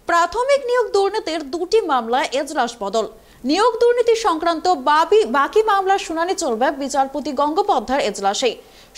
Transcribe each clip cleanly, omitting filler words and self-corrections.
প্রাথমিক নিয়োগ দুর্নীতির দুটি মামলায় এজলাস বদল। নিয়োগ দুর্নীতি সংক্রান্ত বাকি মামলার শুনানি চলবে বিচারপতি গঙ্গোপাধ্যায়ের এজলাসে।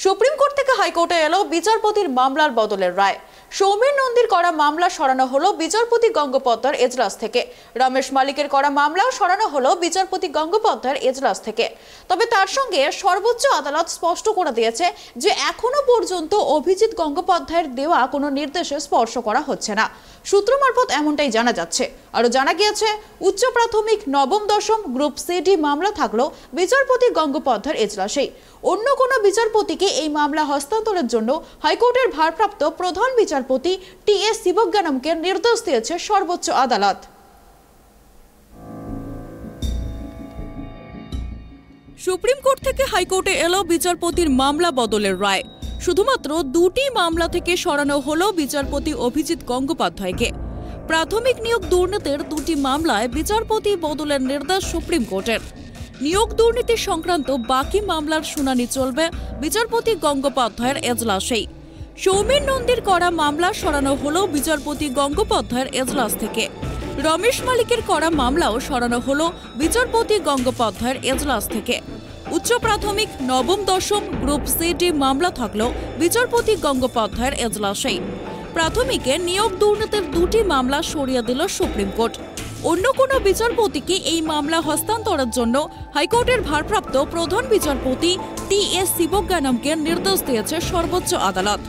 সুপ্রিম কোর্ট থেকে হাইকোর্টে এলো বিচারপতির মামলার বদলের রায়। সৌমেন নন্দীর করা মামলা সরানো হলো বিচারপতি গঙ্গোপাধ্যায়ের এজলাস থেকে। রমেশ মালিকের করা মামলাও সরানো হলো বিচারপতি গঙ্গোপাধ্যায়ের এজলাস থেকে। তবে তার সঙ্গে সর্বোচ্চ আদালত স্পষ্ট করে দিয়েছে যে এখনো পর্যন্ত অভিজিৎ গঙ্গোপাধ্যায়ের দেওয়া কোনো নির্দেশে স্পর্শ করা হচ্ছে না। সূত্র মারফত এমনটাই জানা যাচ্ছে। আরো জানা গিয়েছে, উচ্চ প্রাথমিক নবম দশম গ্রুপ সিডি মামলা থাকলেও বিচারপতি গঙ্গোপাধ্যায়ের এজলাসেই। অন্য কোনো বিচারপতিকে এই মামলা হস্তান্তরের জন্য হাইকোর্টের ভারপ্রাপ্ত প্রধান বিচারপতি টি.এস. শিবজ্ঞানমকে নির্দেশ দিয়েছে সর্বোচ্চ আদালত। সুপ্রিম কোর্ট থেকে হাইকোর্টে এলো বিচারপতির মামলা বদলের রায়। শুধুমাত্র দুটি মামলা থেকে সরানো হলো বিচারপতি অভিজিৎ গঙ্গোপাধ্যায়কে। প্রাথমিক নিয়োগ দুর্নীতির দুটি মামলায় বিচারপতি বদলের নির্দেশ সুপ্রিম কোর্টের। নিয়োগ দুর্নীতি সংক্রান্ত বাকি মামলার শুনানি চলবে বিচারপতি গঙ্গোপাধ্যায়ের এজলাসেই। সৌমেন নন্দীর করা মামলা সরানো হলো বিচারপতি গঙ্গোপাধ্যায়ের এজলাস থেকে। রমেশ মালিকের করা মামলাও সরানো হলো বিচারপতি গঙ্গোপাধ্যায়ের এজলাস থেকে। উচ্চ প্রাথমিক নবম দশম গ্রুপ সিডি মামলা থাকলেও বিচারপতি গঙ্গোপাধ্যায়ের এজলাসেই। প্রাথমিকে নিয়োগ দুর্নীতির দুটি মামলা সরিয়ে দিল সুপ্রিম কোর্ট। অন্য কোনো বিচারপতিকে এই মামলা হস্তান্তরের জন্য হাইকোর্টের ভারপ্রাপ্ত প্রধান বিচারপতি টি.এস. শিবজ্ঞানমকে নির্দেশ দিয়েছে সর্বোচ্চ আদালত।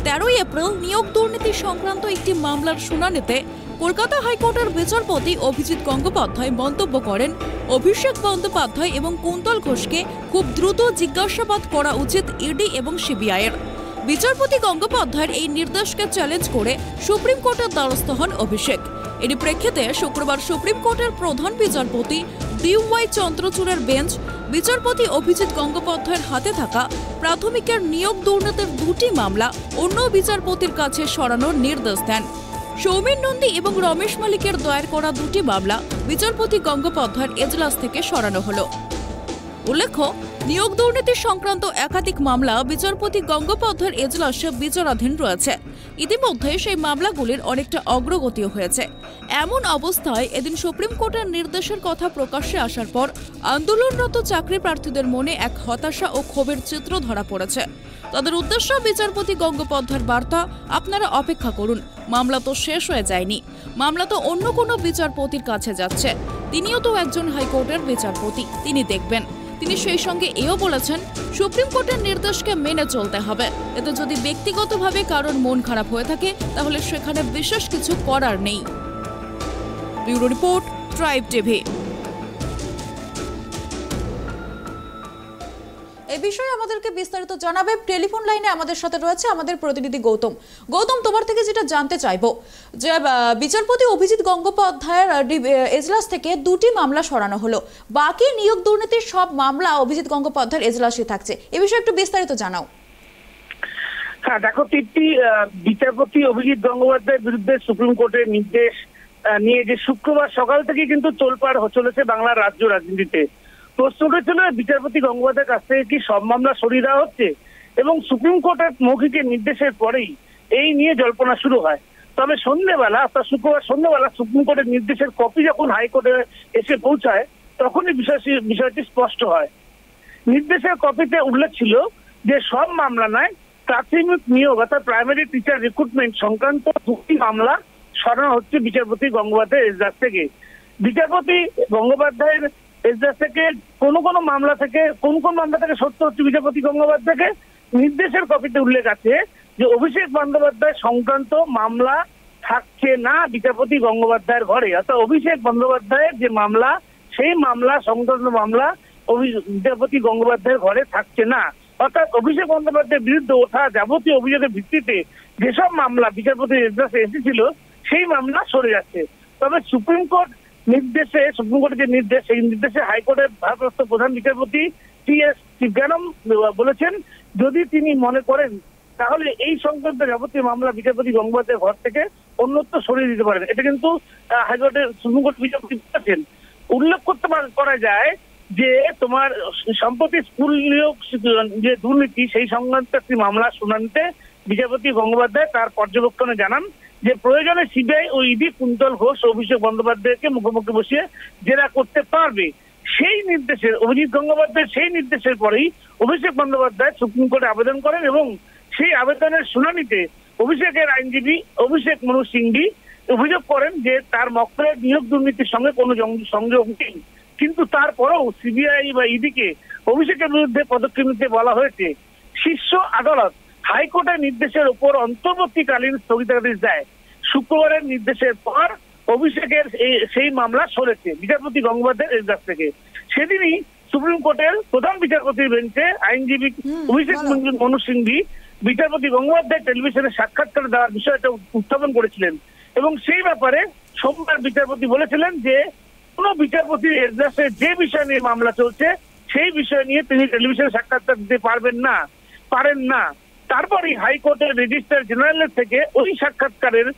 13 এপ্রিল নিয়োগ দুর্নীতি সংক্রান্ত একটি মামলার শুনানিতে কলকাতা হাইকোর্টের বিচারপতি অভিজিৎ গঙ্গোপাধ্যায় মন্তব্য করেন, অভিষেক বন্দ্যোপাধ্যায় এবং কুন্তল ঘোষকে খুব দ্রুত জিজ্ঞাসাবাদ করা উচিত ইডি এবং সিবিআইয়ের। বিচারপতি গঙ্গোপাধ্যায়ের এই নির্দেশকে চ্যালেঞ্জ করে সুপ্রিম কোর্টের দ্বারস্থ হন অভিষেক। এরই প্রেক্ষিতে শুক্রবার সুপ্রিম কোর্টের প্রধান বিচারপতি ডি.ওয়াই চন্দ্রচূড়ের বেঞ্চ বিচারপতি অভিজিৎ গঙ্গোপাধ্যায়ের হাতে থাকা প্রাথমিকের নিয়োগ দুর্নীতির দুটি মামলা অন্য বিচারপতির কাছে সরানোর নির্দেশ দেন। সৌমেন নন্দী এবং রমেশ মালিকের দায়ের করা দুটি মামলা বিচারপতি গঙ্গোপাধ্যায়ের এজলাস থেকে সরানো হলো। উল্লেখ্য, নিয়োগ দুর্নীতি সংক্রান্ত একাধিক মামলা বিচারপতি গঙ্গোপাধ্যায়ের এজলাসে বিচারাধীন রয়েছে। ইতিমধ্যে সেই মামলাগুলির অনেকটা অগ্রগতিও হয়েছে। এমন অবস্থায় এদিন সুপ্রিম কোর্টের নির্দেশের কথা প্রকাশ্যে আসার পর আন্দোলনরত চাকরি প্রার্থীদের মনে এক হতাশা ও ক্ষোভের চিত্র ধরা পড়েছে। তাদের উদ্দেশ্য বিচারপতি গঙ্গোপাধ্যায়ের বার্তা, আপনারা অপেক্ষা করুন, মামলা তো শেষ হয়ে যায়নি, মামলা তো অন্য কোনো বিচারপতির কাছে যাচ্ছে, তিনিও তো একজন হাইকোর্টের বিচারপতি, তিনি দেখবেন। তিনি সেই সঙ্গে এও বলেছেন, সুপ্রিম কোর্টের নির্দেশকে মেনে চলতে হবে। এতে যদি ব্যক্তিগতভাবে কারোর মন খারাপ হয়ে থাকে তাহলে সেখানে বিশেষ কিছু করার নেই। Bureau report, tribe TV. এই বিষয়ে আমাদেরকে বিস্তারিত জানাবে টেলিফোন লাইনে আমাদের সাথে রয়েছে আমাদের প্রতিনিধি গৌতম। গৌতম, তোমার থেকে যেটা জানতে চাইবো যে বিচারপতি অভিজিৎ গঙ্গোপাধ্যায়ের এজলাস থেকে দুটি মামলা সরানো হলো, বাকি নিয়োগ দুর্নীতির সব মামলা অভিজিৎ গঙ্গোপাধ্যায়ের এজলাসে থাকছে, এ বিষয়ে একটু বিস্তারিত জানাও। হ্যাঁ দেখো, বিচারপতি অভিজিৎ গঙ্গোপাধ্যায়ের বিরুদ্ধে সুপ্রিম কোর্টের নির্দেশ নিয়ে যে শুক্রবার সকাল থেকে কিন্তু তোলপাড় চলেছে বাংলার রাজ্য রাজনীতিতে। প্রশ্ন উঠেছিল বিচারপতি গঙ্গোপাধ্যায়ের কাছ থেকে কি সব মামলা সরিয়ে দেওয়া হচ্ছে, এবং সুপ্রিম কোর্টের মৌখিক নির্দেশের পরেই এই নিয়ে জল্পনা শুরু হয়। তবে সন্ধ্যেবেলা, অর্থাৎ শুক্রবার সন্ধ্যেবেলা সুপ্রিম কোর্টের নির্দেশের কপি যখন হাইকোর্টে এসে পৌঁছায় তখনই বিষয়টি স্পষ্ট হয়। নির্দেশের কপিতে উল্লেখ ছিল যে সব মামলা নয়, প্রাথমিক নিয়োগ অর্থাৎ প্রাইমারি টিচার রিক্রুটমেন্ট সংক্রান্ত দুটি মামলা সরানো হচ্ছে বিচারপতি গঙ্গোপাধ্যায়ের এজলাস থেকে। বিচারপতি গঙ্গোপাধ্যায়ের এজলাস থেকে কোন মামলা থেকে সত্য হচ্ছে বিচারপতি গঙ্গোপাধ্যায়কে নির্দেশের কপিতে উল্লেখ আছে যে অভিষেক বন্দ্যোপাধ্যায় সংক্রান্ত মামলা থাকছে না বিচারপতি গঙ্গোপাধ্যায়ের ঘরে। অর্থাৎ অভিষেক বন্দ্যোপাধ্যায়ের যে মামলা, সেই মামলা সংক্রান্ত মামলা বিচারপতি গঙ্গোপাধ্যায়ের ঘরে থাকছে না। অর্থাৎ অভিষেক বন্দ্যোপাধ্যায়ের বিরুদ্ধে ওঠা যাবতীয় অভিযোগের ভিত্তিতে যেসব মামলা বিচারপতির এজলাসে এসেছিল সেই মামলা সরে যাচ্ছে। তবে সুপ্রিম কোর্টের যে নির্দেশ, সেই নির্দেশে হাইকোর্টের ভারপ্রাপ্ত প্রধান বিচারপতি টি.এস. শিবজ্ঞানম বলেছেন, যদি তিনি মনে করেন তাহলে এই সংক্রান্ত যাবতীয় মামলা বিচারপতি গঙ্গোপাধ্যায়ের ঘর থেকে অন্যত্র সরিয়ে দিতে পারেন। এটা কিন্তু হাইকোর্টের সুপ্রিম কোর্ট বিচারপতি বলেছেন। উল্লেখ করা যায় যে তোমার সম্প্রতি স্কুল নিয়োগ যে দুর্নীতি, সেই সংক্রান্ত একটি মামলা শুনানিতে বিচারপতি গঙ্গোপাধ্যায় তার পর্যবেক্ষণে জানান যে প্রয়োজনে সিবিআই ও ইডি কুন্তল ঘোষ অভিষেক বন্দ্যোপাধ্যায়কে মুখোমুখি বসিয়ে জেরা করতে পারবে। সেই নির্দেশের অভিজিৎ গঙ্গোপাধ্যায়ের সেই নির্দেশের পরেই অভিষেক বন্দ্যোপাধ্যায় সুপ্রিম কোর্টে আবেদন করেন এবং সেই আবেদনের শুনানিতে অভিষেকের আইনজীবী অভিষেক মনু সিংভি অভিযোগ করেন যে তার মক্কেলের নিয়োগ দুর্নীতির সঙ্গে কোনো সংযোগ নেই, কিন্তু তারপরেও সিবিআই বা ইডিকে অভিষেকের বিরুদ্ধে পদক্ষেপ নিতে বলা হয়েছে। শীর্ষ আদালত হাইকোর্টের নির্দেশের উপর অন্তর্বর্তীকালীন স্থগিতাদেশ দেয়। শুক্রবারের নির্দেশের পর অভিষেকের সেই মামলা সরেছে বিচারপতি গঙ্গোপাধ্যায়ের এজলাস থেকে। সেদিনই সুপ্রিম কোর্টের প্রধান বিচারপতির বেঞ্চে আইনজীবী অভিষেক মনু সিংভি বিচারপতি গঙ্গোপাধ্যায় টেলিভিশনে সাক্ষাৎকার দেওয়ার বিষয়টা উত্থাপন করেছিলেন এবং সেই ব্যাপারে সোমবার বিচারপতি বলেছিলেন যে কোন বিচারপতির এজলাসে যে বিষয় নিয়ে মামলা চলছে সেই বিষয় নিয়ে তিনি টেলিভিশনে সাক্ষাৎকার দিতে পারেন না। তারপরই হাইকোর্টের রেজিস্ট্রার জেনারেলের থেকে ওই সাক্ষাৎকারের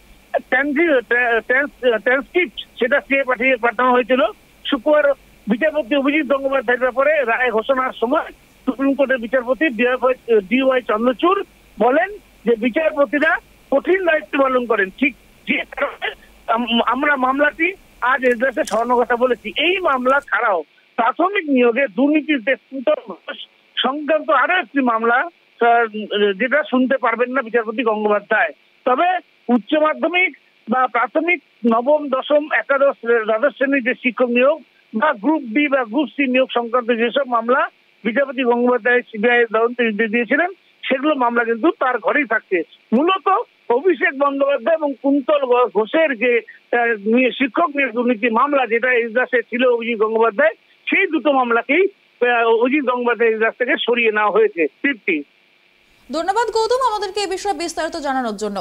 ট্রান্সক্রিপ্ট সেটা পাঠানো হয়েছিল। শুক্রবার বিচারপতি অভিজিৎ গঙ্গোপাধ্যায়ের ব্যাপারে রায় ঘোষণার সময় সুপ্রিম কোর্টের বিচারপতি DY চন্দ্রচূড় বলেন যে বিচারপতিরা কঠিন দায়িত্ব পালন করেন, ঠিক যে কারণে আমরা মামলাটি আজ এজলাসে সরানোর কথা বলেছি। এই মামলা ছাড়াও প্রাথমিক নিয়োগে দুর্নীতিতে সংক্রান্ত আরো একটি মামলা যেটা শুনতে পারবেন না বিচারপতি গঙ্গোপাধ্যায়। তবে উচ্চ মাধ্যমিক বা প্রাথমিক নবম দশম একাদশ দ্বাদশ শ্রেণীর যে শিক্ষক নিয়োগ বা গ্রুপ বি বা গ্রুপ সি নিয়োগ সংক্রান্ত যেসব মামলা বিচারপতি গঙ্গোপাধ্যায় সিবিআই তদন্তে নির্দেশ দিয়েছিলেন সেগুলো মামলা কিন্তু তার ঘরেই থাকছে। মূলত অভিষেক বন্দ্যোপাধ্যায় এবং কুন্তল ঘোষের যে শিক্ষক নিয়োগ দুর্নীতি মামলা যেটা এজলাসে ছিল অভিজিৎ গঙ্গোপাধ্যায়, সেই দুটো মামলাকেই অভিজিৎ গঙ্গোপাধ্যায় এজলাস থেকে সরিয়ে নেওয়া হয়েছে। তৃপ্তি। ধন্যবাদ গৌতম আমাদেরকে এই বিষয়ে বিস্তারিত জানানোর জন্য।